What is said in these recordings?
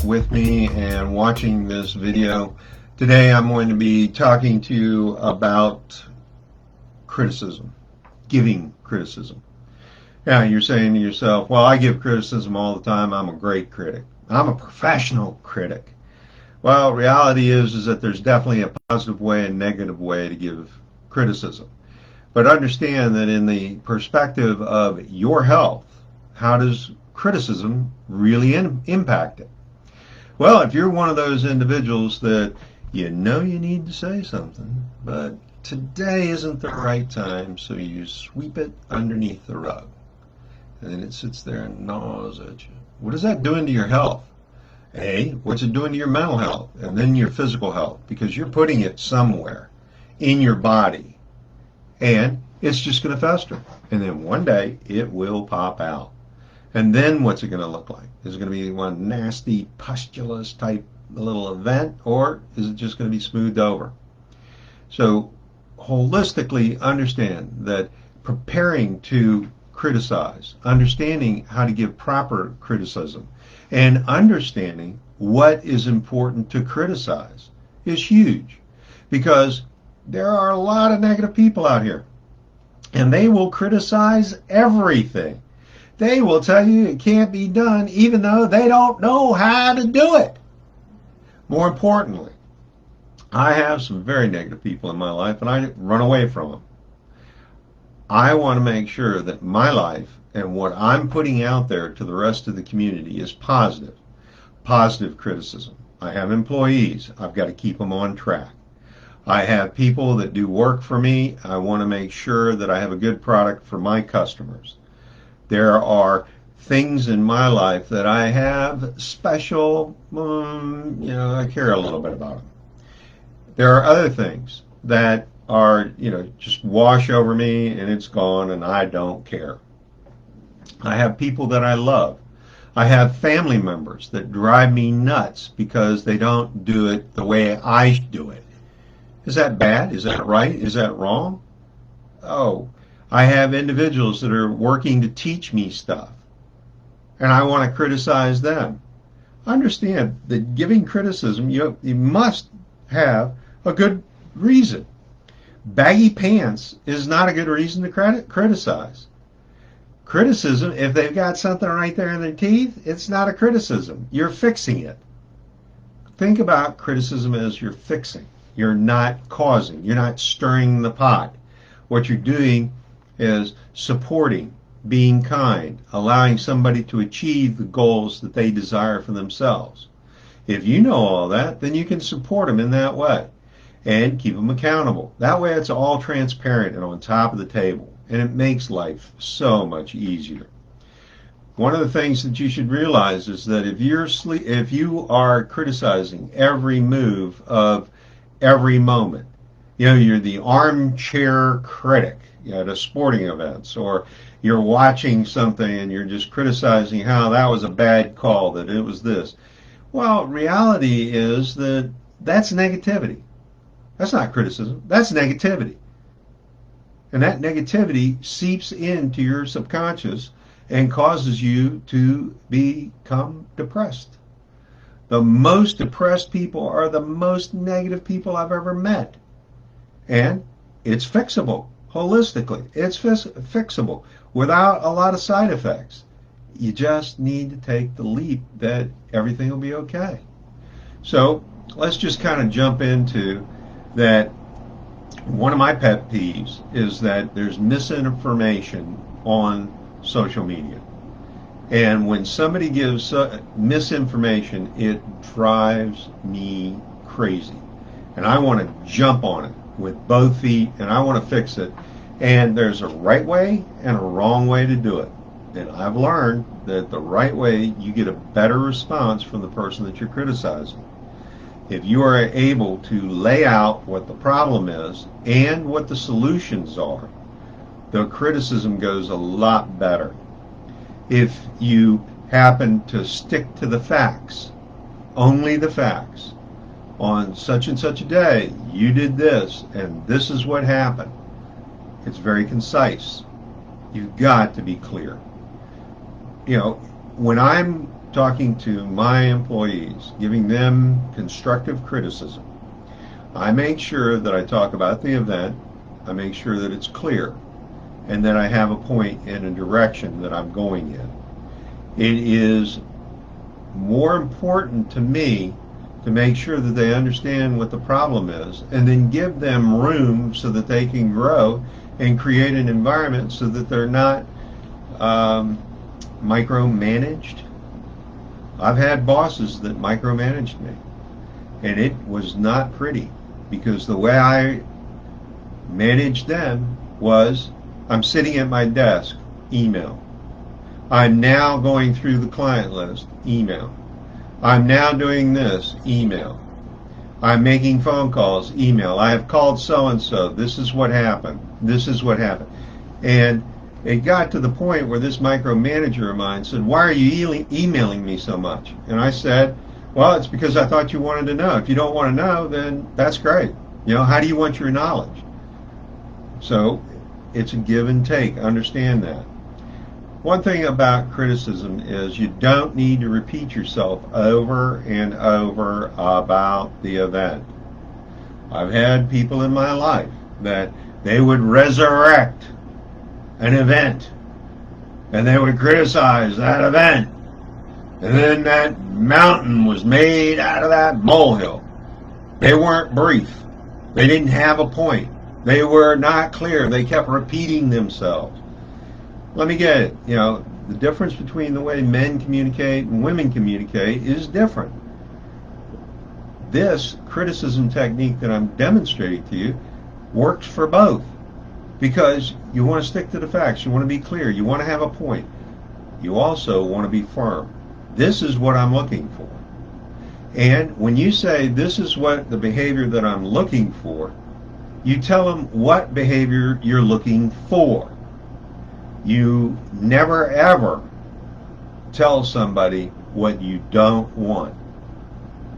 with me and watching this video. Today I'm going to be talking to you about criticism, giving criticism. Now you're saying to yourself, well, I give criticism all the time. I'm a great critic. I'm a professional critic. Well, reality is that there's definitely a positive way and negative way to give criticism. But understand that in the perspective of your health, how does criticism really impact it? Well, if you're one of those individuals that you know you need to say something, but today isn't the right time, so you sweep it underneath the rug, and then it sits there and gnaws at you. What is that doing to your health? What's it doing to your mental health and then your physical health? Because you're putting it somewhere in your body, and it's just going to fester. And then one day it will pop out. And then what's it going to look like? Is it going to be one nasty pustulous type little event, or is it just going to be smoothed over? So holistically understand that preparing to criticize, understanding how to give proper criticism, and understanding what is important to criticize is huge, because there are a lot of negative people out here, and they will criticize everything. They will tell you it can't be done even though they don't know how to do it. More importantly, I have some very negative people in my life, and I run away from them. I want to make sure that my life and what I'm putting out there to the rest of the community is positive. Positive criticism. I have employees. I've got to keep them on track. I have people that do work for me. I want to make sure that I have a good product for my customers. There are things in my life that I have special, I care a little bit about them. There are other things that are, just wash over me and it's gone and I don't care. I have people that I love. I have family members that drive me nuts because they don't do it the way I do it. Is that bad? Is that right? Is that wrong? Oh, I have individuals that are working to teach me stuff, and I want to criticize them. Understand that giving criticism, you must have a good reason. Baggy pants is not a good reason to criticize. Criticism, if they've got something right there in their teeth, it's not a criticism. You're fixing it. Think about criticism as you're fixing. You're not causing. You're not stirring the pot. What you're doing is supporting, being kind, allowing somebody to achieve the goals that they desire for themselves. If you know all that, then you can support them in that way and keep them accountable. That way it's all transparent and on top of the table, and it makes life so much easier. One of the things that you should realize is that if you are criticizing every move of every moment, you're the armchair critic at a sporting events, or you're watching something and you're just criticizing how that was a bad call, that it was this. Well, reality is that that's negativity. That's not criticism. That's negativity. And that negativity seeps into your subconscious and causes you to become depressed. The most depressed people are the most negative people I've ever met. And it's fixable. Holistically, it's fixable without a lot of side effects. You just need to take the leap that everything will be okay. So let's just kind of jump into that. One of my pet peeves is that there's misinformation on social media. And when somebody gives misinformation, it drives me crazy. And I want to jump on it with both feet, and I want to fix it. And there's a right way and a wrong way to do it. And I've learned that the right way, you get a better response from the person that you're criticizing. If you are able to lay out what the problem is and what the solutions are, the criticism goes a lot better. If you happen to stick to the facts, only the facts, on such and such a day, you did this, and this is what happened. It's very concise. You've got to be clear. When I'm talking to my employees, giving them constructive criticism, I make sure that I talk about the event, I make sure that it's clear, and that I have a point and a direction that I'm going in. It is more important to me to make sure that they understand what the problem is, and then give them room so that they can grow and create an environment so that they're not micromanaged. I've had bosses that micromanaged me, and it was not pretty, because the way I managed them was, I'm sitting at my desk, email. I'm now going through the client list, email. I'm now doing this, email. I'm making phone calls, email. I have called so-and-so. This is what happened. This is what happened. And it got to the point where this micromanager of mine said, why are you emailing me so much? And I said, well, it's because I thought you wanted to know. If you don't want to know, then that's great. You know, how do you want your knowledge? So it's a give and take. Understand that. One thing about criticism is you don't need to repeat yourself over and over about the event. I've had people in my life that they would resurrect an event and they would criticize that event, and then that mountain was made out of that molehill. They weren't brief. They didn't have a point. They were not clear. They kept repeating themselves. Let me get it. You know, the difference between the way men communicate and women communicate is different. This criticism technique that I'm demonstrating to you works for both, because you want to stick to the facts. You want to be clear. You want to have a point. You also want to be firm. This is what I'm looking for. And when you say this is what the behavior that I'm looking for, you tell them what behavior you're looking for. You never ever tell somebody what you don't want.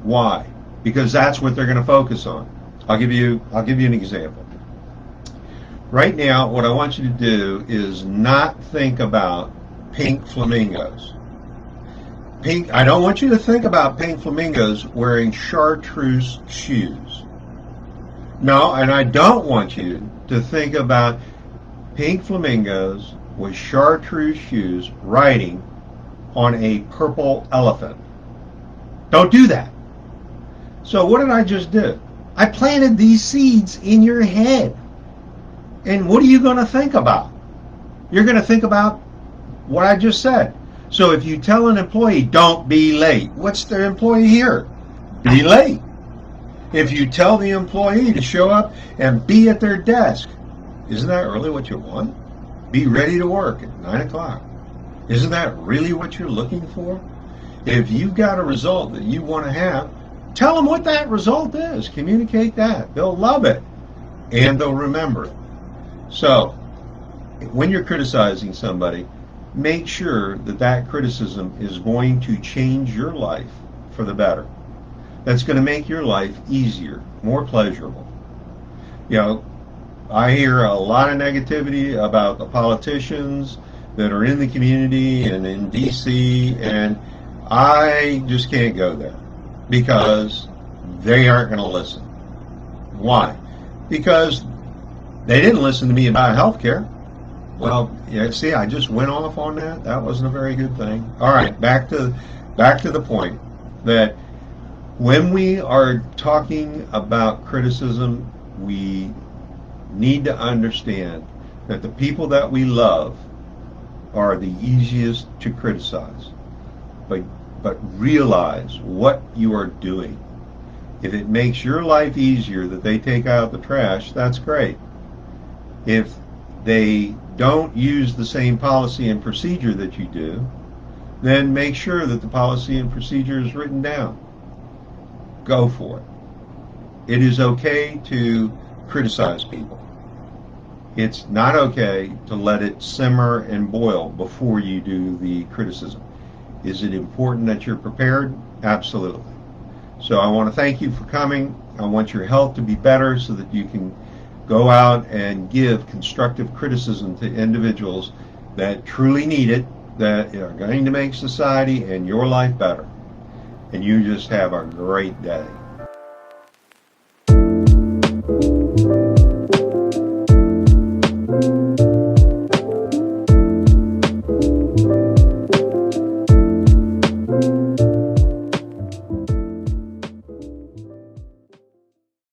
Why? Because that's what they're going to focus on. I'll give you an example. Right now, what I want you to do is not think about pink flamingos. I don't want you to think about pink flamingos wearing chartreuse shoes. No, and I don't want you to think about pink flamingos with chartreuse shoes riding on a purple elephant. Don't do that. So what did I just do? I planted these seeds in your head. And what are you going to think about? You're going to think about what I just said. So if you tell an employee, don't be late, what's the employee here? Be late. If you tell the employee to show up and be at their desk, isn't that really what you want? Be ready to work at 9 o'clock. Isn't that really what you're looking for? If you've got a result that you want to have, tell them what that result is. Communicate that. They'll love it, and they'll remember it. So when you're criticizing somebody, make sure that that criticism is going to change your life for the better. That's going to make your life easier, more pleasurable. You know, I hear a lot of negativity about the politicians that are in the community and in D.C., and I just can't go there because they aren't going to listen. Why? Because they didn't listen to me about health care. Well, yeah, see, I just went off on that. That wasn't a very good thing. All right, back to the point that when we are talking about criticism, we need to understand that the people that we love are the easiest to criticize. But realize what you are doing. If it makes your life easier that they take out the trash, that's great. If they don't use the same policy and procedure that you do, then make sure that the policy and procedure is written down. Go for it. It is okay to criticize people. It's not okay to let it simmer and boil before you do the criticism. Is it important that you're prepared? Absolutely. So I want to thank you for coming. I want your health to be better so that you can go out and give constructive criticism to individuals that truly need it that are going to make society and your life better. And you just have a great day.